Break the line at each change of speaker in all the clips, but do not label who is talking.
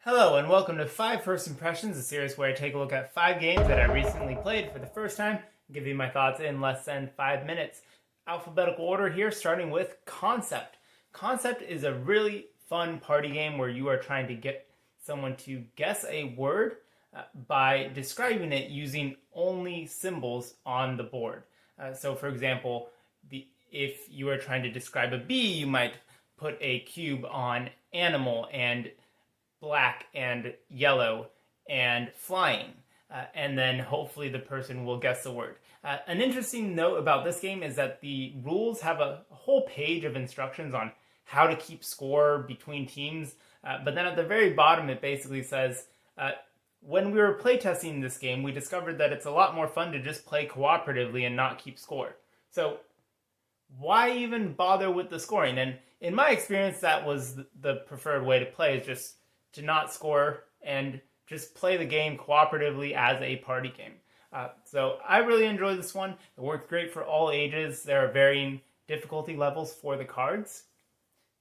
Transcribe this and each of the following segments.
Hello and welcome to 5 First Impressions, a series where I take a look at 5 games that I recently played for the first time and give you my thoughts in less than 5 minutes. Alphabetical order here, starting with Concept. Concept is a really fun party game where you are trying to get someone to guess a word by describing it using only symbols on the board. So for example, if you are trying to describe a bee, you might put a cube on animal and black and yellow and flying, and then hopefully the person will guess the word. An interesting note about this game is that the rules have a whole page of instructions on how to keep score between teams, but then at the very bottom it basically says, when we were playtesting this game, we discovered that it's a lot more fun to just play cooperatively and not keep score. So why even bother with the scoring? And in my experience, that was the preferred way to play, is just to not score and just play the game cooperatively as a party game. So I really enjoyed this one. It worked great for all ages. There are varying difficulty levels for the cards.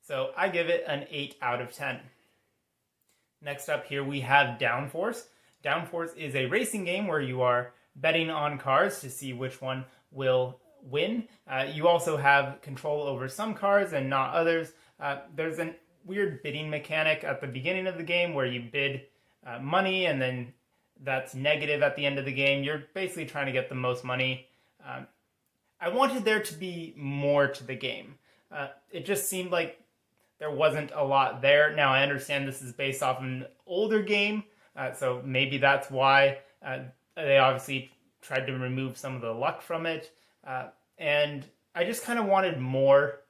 So I give it an 8 out of 10. Next up here we have Downforce. Downforce is a racing game where you are betting on cars to see which one will win. You also have control over some cars and not others. There's a weird bidding mechanic at the beginning of the game where you bid money and then that's negative at the end of the game. You're basically trying to get the most money. I wanted there to be more to the game. It just seemed like there wasn't a lot there. Now I understand this is based off an older game, so maybe that's why they obviously tried to remove some of the luck from it. And I just kind of wanted more.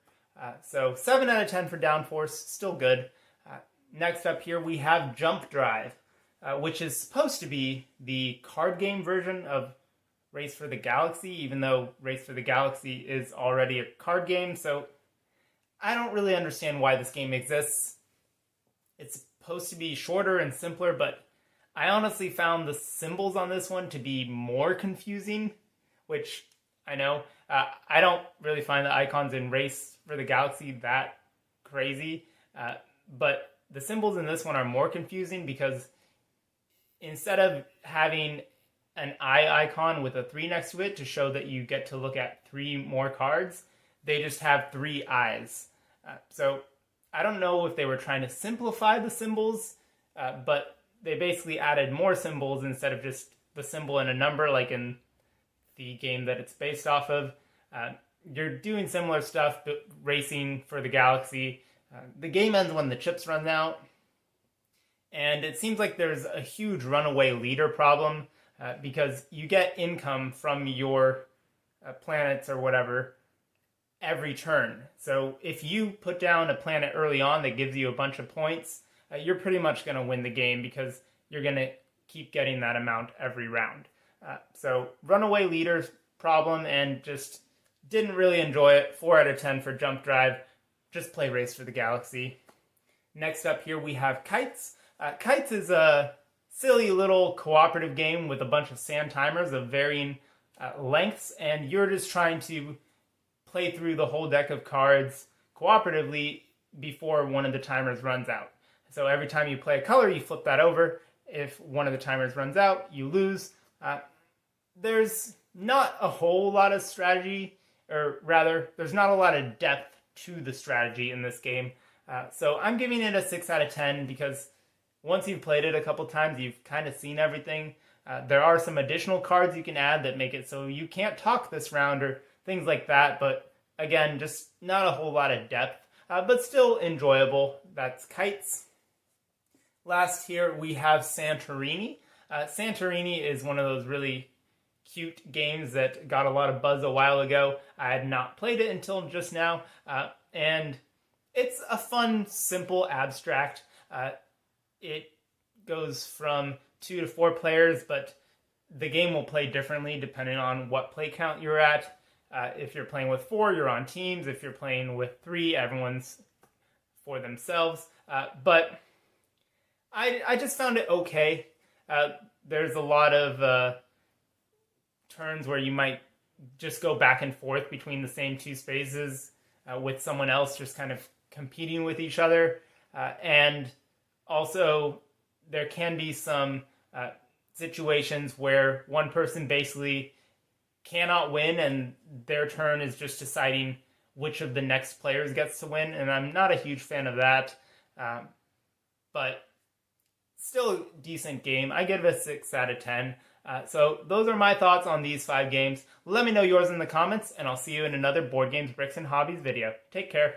So 7 out of 10 for Downforce, still good. Next up here we have Jump Drive, which is supposed to be the card game version of Race for the Galaxy, even though Race for the Galaxy is already a card game. So I don't really understand why this game exists. It's supposed to be shorter and simpler, but I honestly found the symbols on this one to be more confusing, which I know. I don't really find the icons in Race for the Galaxy that crazy, but the symbols in this one are more confusing because instead of having an eye icon with a 3 next to it to show that you get to look at 3 more cards, they just have 3 eyes. So I don't know if they were trying to simplify the symbols, but they basically added more symbols instead of just the symbol and a number like in the game that it's based off of. You're doing similar stuff, but racing for the galaxy. The game ends when the chips run out, and it seems like there's a huge runaway leader problem because you get income from your planets or whatever every turn. So if you put down a planet early on that gives you a bunch of points, you're pretty much going to win the game because you're going to keep getting that amount every round. So runaway leaders problem, and just didn't really enjoy it. 4 out of 10 for Jump Drive. Just play Race for the Galaxy. Next up here we have Kites. Kites is a silly little cooperative game with a bunch of sand timers of varying lengths, and you're just trying to play through the whole deck of cards cooperatively before one of the timers runs out. So every time you play a color, you flip that over. If one of the timers runs out, you lose. There's not a whole lot of strategy, or rather, there's not a lot of depth to the strategy in this game. So I'm giving it a 6 out of 10 because once you've played it a couple times, you've kind of seen everything. There are some additional cards you can add that make it so you can't talk this round or things like that, but again, just not a whole lot of depth, but still enjoyable. That's Kites. Last here we have Santorini. Santorini is one of those really cute games that got a lot of buzz a while ago. I had not played it until just now, and it's a fun, simple, abstract. It goes from 2 to 4 players, but the game will play differently depending on what play count you're at. If you're playing with 4, you're on teams. If you're playing with 3, everyone's for themselves. But I just found it okay. There's a lot of turns where you might just go back and forth between the same 2 spaces with someone else just kind of competing with each other. And also there can be some situations where one person basically cannot win and their turn is just deciding which of the next players gets to win, and I'm not a huge fan of that. But still a decent game. I give it a 6 out of 10. So those are my thoughts on these 5 games. Let me know yours in the comments, and I'll see you in another Board Games, Bricks, and Hobbies video. Take care.